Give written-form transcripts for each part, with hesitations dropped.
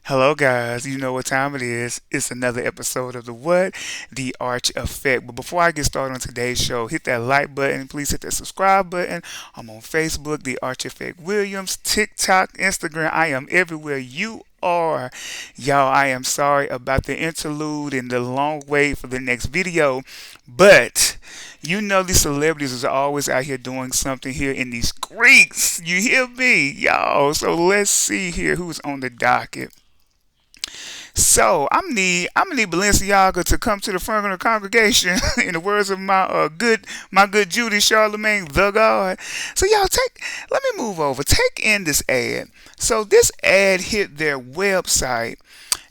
Hello, guys. You know what time it is. It's another episode of the What? The Arch Effect. But before I get started on today's show, hit that like button. Please hit that subscribe button. I'm on Facebook, The Arch Effect Williams, TikTok, Instagram. I am everywhere you are. Y'all, I am sorry about the interlude and the long wait for the next video. But you know these celebrities are always out here doing something here in these streets. You hear me? Y'all. So let's see here who's on the docket. So I'm gonna need Balenciaga to come to the front of the congregation, in the words of my good Judy Charlemagne, the God. So y'all let me move over. Take in this ad. So this ad hit their website,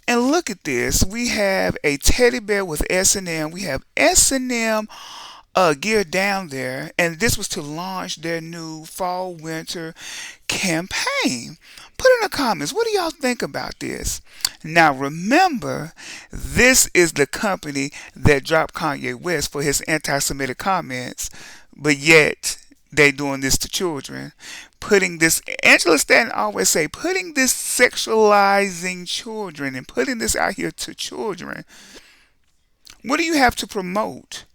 and look at this. We have a teddy bear with S&M. We have S&M gear down there, and this was to launch their new fall winter campaign. Put in the comments, what do y'all think about this? Now remember, this is the company that dropped Kanye West for his anti-Semitic comments, but yet they doing this to children. Putting this, Angela Stanton always say, putting this sexualizing children and putting this out here to children. What do you have to promote?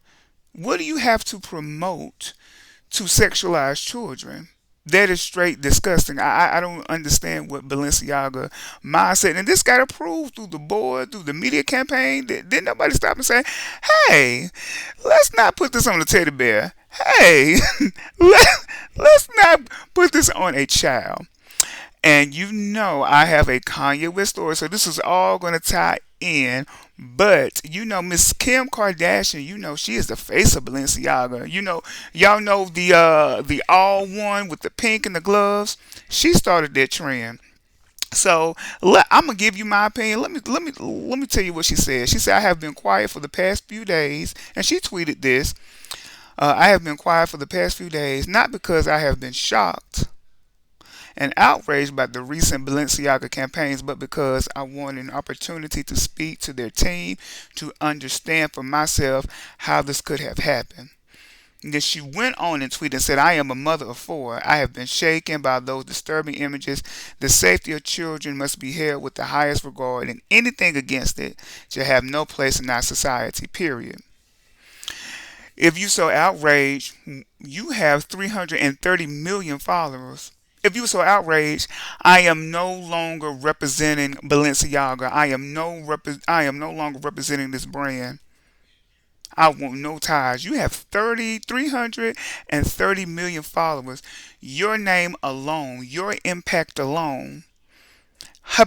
What do you have to promote to sexualize children? That is straight disgusting. I don't understand what Balenciaga mindset. And this got approved through the board, through the media campaign. Didn't nobody stop and say, hey, let's not put this on a teddy bear. Hey, let, let's not put this on a child. And you know I have a Kanye West story, so this is all going to tie in. But you know, Miss Kim Kardashian, you know she is the face of Balenciaga. You know, y'all know the all one with the pink and the gloves. She started that trend. So I'm gonna give you my opinion. Let me tell you what she said. She said I have been quiet for the past few days, and she tweeted this. I have been quiet for the past few days, not because I have been shocked and outraged by the recent Balenciaga campaigns, but because I wanted an opportunity to speak to their team to understand for myself how this could have happened. And then she went on and tweeted and said, I am a mother of four. I have been shaken by those disturbing images. The safety of children must be held with the highest regard, and anything against it should have no place in our society, period. If you so outraged, you have 330 million followers. If you were so outraged, I am no longer representing Balenciaga. I am no longer representing this brand. I want no ties. You have 330 million followers. Your name alone, your impact alone, her,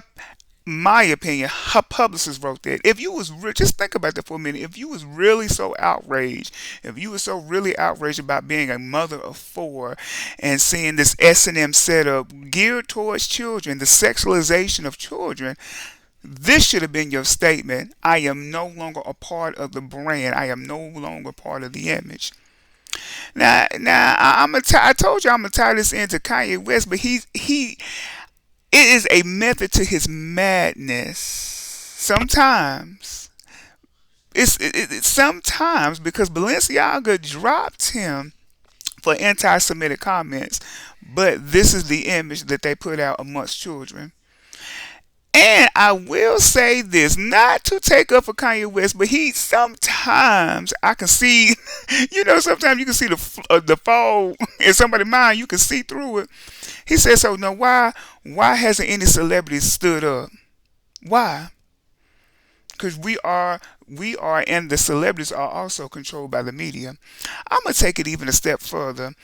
my opinion, her publicist wrote that. If you was just think about that for a minute. If you was really so outraged, if you was so really outraged about being a mother of four and seeing this S&M setup geared towards children, the sexualization of children, this should have been your statement. I am no longer a part of the brand. I am no longer part of the image. Now, I told you I'm gonna tie this into Kanye West, but it is a method to his madness. Sometimes sometimes because Balenciaga dropped him for anti-Semitic comments, but this is the image that they put out amongst children. And I will say this, not to take up for Kanye West, but he sometimes I can see, sometimes you can see the fall in somebody's mind. You can see through it. He said, "So now why hasn't any celebrity stood up? Why? Because we are, and the celebrities are also controlled by the media. I'm gonna take it even a step further.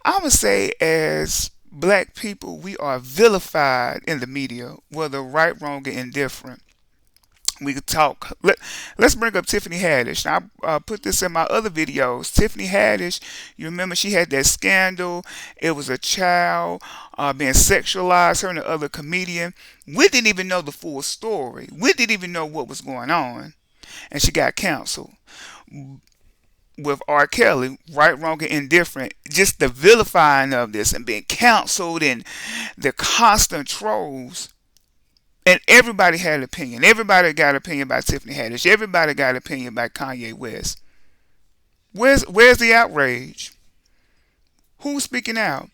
I'm gonna say as black people, we are vilified in the media, whether right, wrong, or indifferent. We could talk. Let's bring up Tiffany Haddish. I put this in my other videos. Tiffany Haddish, you remember she had that scandal. It was a child being sexualized, her and the other comedian. We didn't even know the full story. We didn't even know what was going on. And she got canceled. With R. Kelly, right, wrong, and indifferent, just the vilifying of this and being canceled and the constant trolls. And everybody had an opinion. Everybody got an opinion about Tiffany Haddish. Everybody got an opinion about Kanye West. Where's the outrage? Who's speaking out?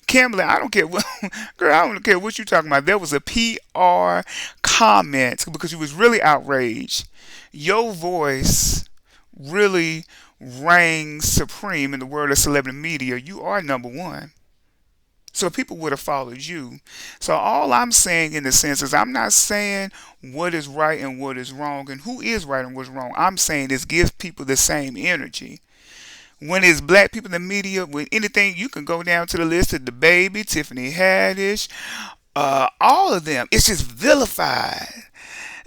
Kimberly, I don't care what, girl, I don't care what you talking about. There was a PR comment because you was really outraged. Your voice really reigns supreme in the world of celebrity media. You are number one. So people would have followed you. So all I'm saying in the sense is I'm not saying what is right and what is wrong and who is right and what's wrong. I'm saying is give people the same energy. When it's black people in the media, with anything, you can go down to the list of the baby, Tiffany Haddish, all of them. It's just vilified.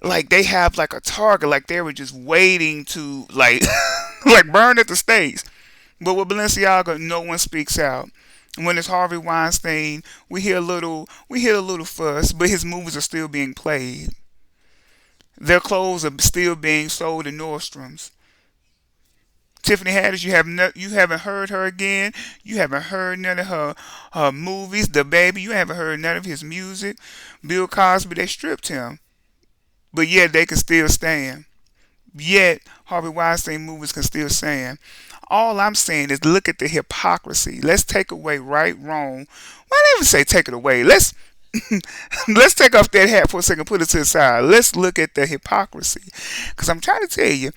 Like they have like a target, like they were just waiting to like like burn at the stakes. But with Balenciaga, no one speaks out. When it's Harvey Weinstein, we hear a little fuss, but his movies are still being played. Their clothes are still being sold in Nordstrom's. Tiffany Haddish, you haven't heard her again. You haven't heard none of her movies. The baby, you haven't heard none of his music. Bill Cosby, they stripped him, but yet they can still stand. Yet Harvey Weinstein movies can still stand. All I'm saying is look at the hypocrisy. Let's take away right, wrong. Why don't even say take it away? Let's take off that hat for a second, put it to the side. Let's look at the hypocrisy. Because I'm trying to tell you,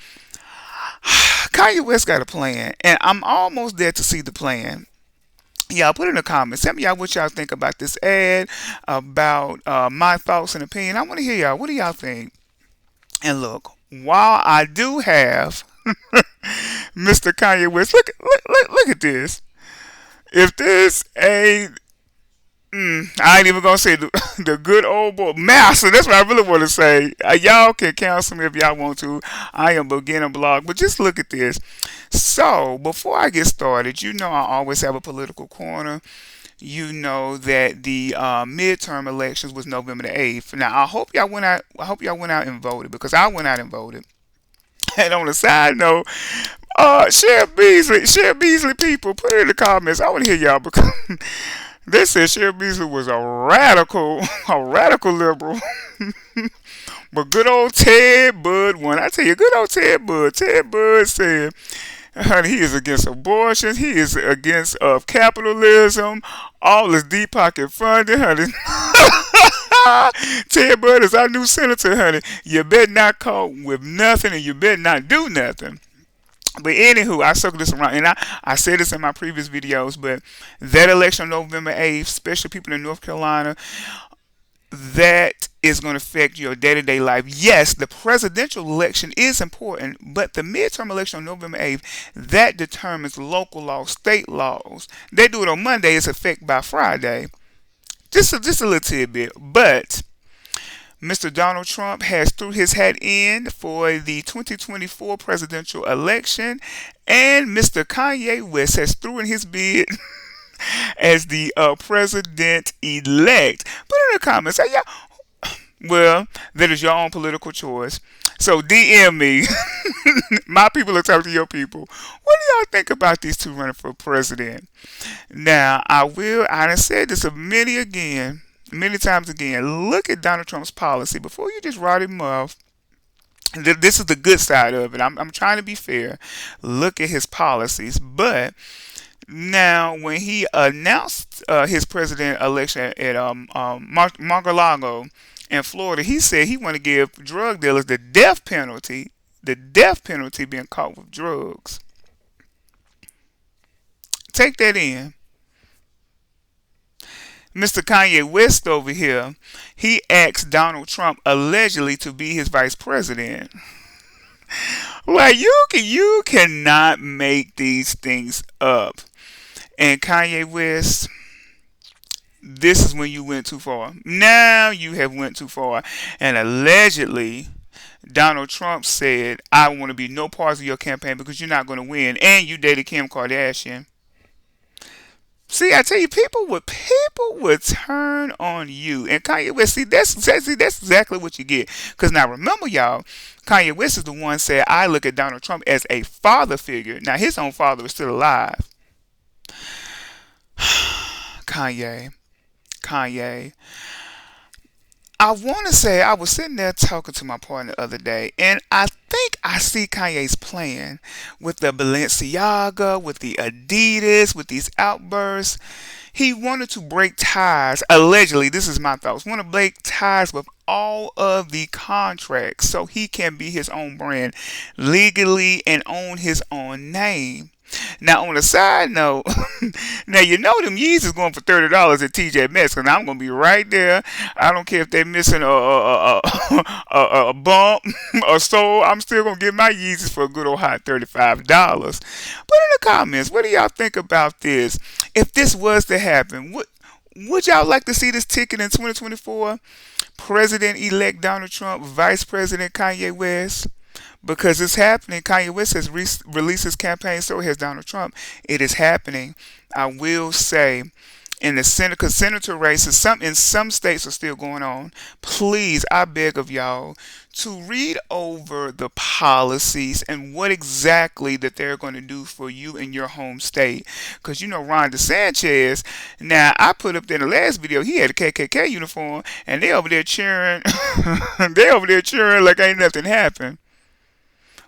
Kanye West got a plan, and I'm almost there to see the plan. Y'all put in the comments. Tell me y'all what y'all think about this ad, about my thoughts and opinion. I want to hear y'all. What do y'all think? And look, while I do have Mr. Kanye West, look at this. If this ain't I ain't even gonna say the good old boy master. That's what I really want to say. Y'all can cancel me if y'all want to. I am beginner blog, but just look at this. So before I get started, you know I always have a political corner. You know that the midterm elections was November the 8th. Now I hope y'all went out. I hope y'all went out and voted because I went out and voted. And on a side note, Share Beasley, people, put it in the comments. I want to hear y'all because they said Share Beasley was a radical liberal. But good old Ted Bud won. I tell you, good old Ted Bud. Ted Bud said, honey, he is against abortion. He is against capitalism. All this deep pocket funding, honey. Ted Bud is our new senator, honey. You better not caught with nothing and you better not do nothing. But anywho, I circled this around, and I said this in my previous videos, but that election on November 8th, especially people in North Carolina, that is going to affect your day-to-day life. Yes, the presidential election is important, but the midterm election on November 8th, that determines local laws, state laws. They do it on Monday, it's effect by Friday. Just a little tidbit, but Mr. Donald Trump has threw his hat in for the 2024 presidential election, and Mr. Kanye West has threw in his bid as the president-elect. Put in the comments, say, yeah, well, that is your own political choice. So DM me. My people are talking to your people. What do y'all think about these two running for president? Now, I done said this many times again, look at Donald Trump's policy before you just write him off. This is the good side of it. I'm trying to be fair. Look at his policies. But now, when he announced his president election at Mar-a-Lago in Florida, he said he wanted to give drug dealers the death penalty. The death penalty being caught with drugs. Take that in. Mr. Kanye West over here, he asked Donald Trump allegedly to be his vice president. Like you cannot make these things up. And Kanye West, this is when you went too far. Now you have went too far. And allegedly, Donald Trump said, I want to be no part of your campaign because you're not going to win. And you dated Kim Kardashian. See, I tell you, people would turn on you, and Kanye West. See, that's exactly what you get. Because now, remember, y'all, Kanye West is the one said, "I look at Donald Trump as a father figure." Now, his own father is still alive. Kanye. I want to say I was sitting there talking to my partner the other day, and I think I see Kanye's plan with the Balenciaga, with the Adidas, with these outbursts. He wanted to break ties, allegedly, this is my thoughts, want to break ties with all of the contracts so he can be his own brand legally and own his own name. Now, on a side note, now you know them Yeezys going for $30 at TJ Maxx, and I'm gonna be right there. I don't care if they're missing a bump or so. I'm still gonna get my Yeezys for a good old hot $35. Put in the comments, what do y'all think about this? If this was to happen, would y'all like to see this ticket in 2024? President-elect Donald Trump, Vice President Kanye West? Because it's happening. Kanye West has released his campaign, so has Donald Trump. It is happening. I will say, in the senator races, in some states are still going on. Please, I beg of y'all to read over the policies and what exactly that they're going to do for you in your home state. Because you know Ron DeSantis. Now I put up there in the last video, he had a KKK uniform, and they over there cheering. They over there cheering like ain't nothing happened.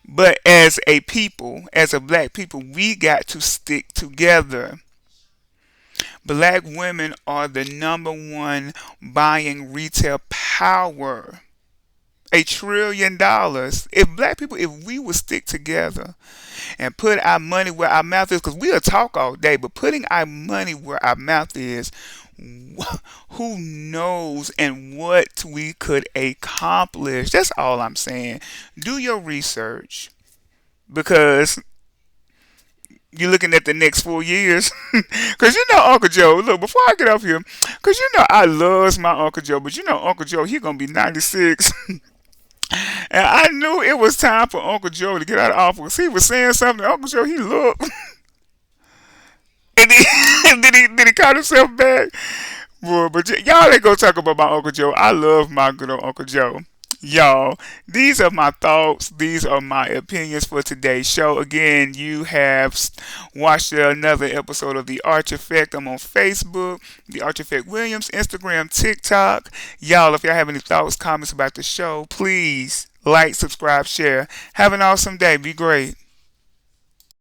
But as a people, as a black people, we got to stick together. Black women are the number one buying retail power. $1 trillion. If black people, if we would stick together and put our money where our mouth is, because we'll talk all day, but putting our money where our mouth is, who knows and what we could accomplish. That's all I'm saying. Do your research, because you're looking at the next 4 years. Because you know Uncle Joe, look, before I get up here, because you know I loves my Uncle Joe, but you know Uncle Joe, he going to be 96. And I knew it was time for Uncle Joe to get out of office. He was saying something. Uncle Joe, he looked. And then he caught himself back. Boy, but y'all ain't gonna talk about my Uncle Joe. I love my good old Uncle Joe. Y'all, these are my thoughts. These are my opinions for today's show. Again, you have watched another episode of The Arch Effect. I'm on Facebook, The Arch Effect Williams, Instagram, TikTok. Y'all, if y'all have any thoughts, comments about the show, please like, subscribe, share. Have an awesome day. Be great.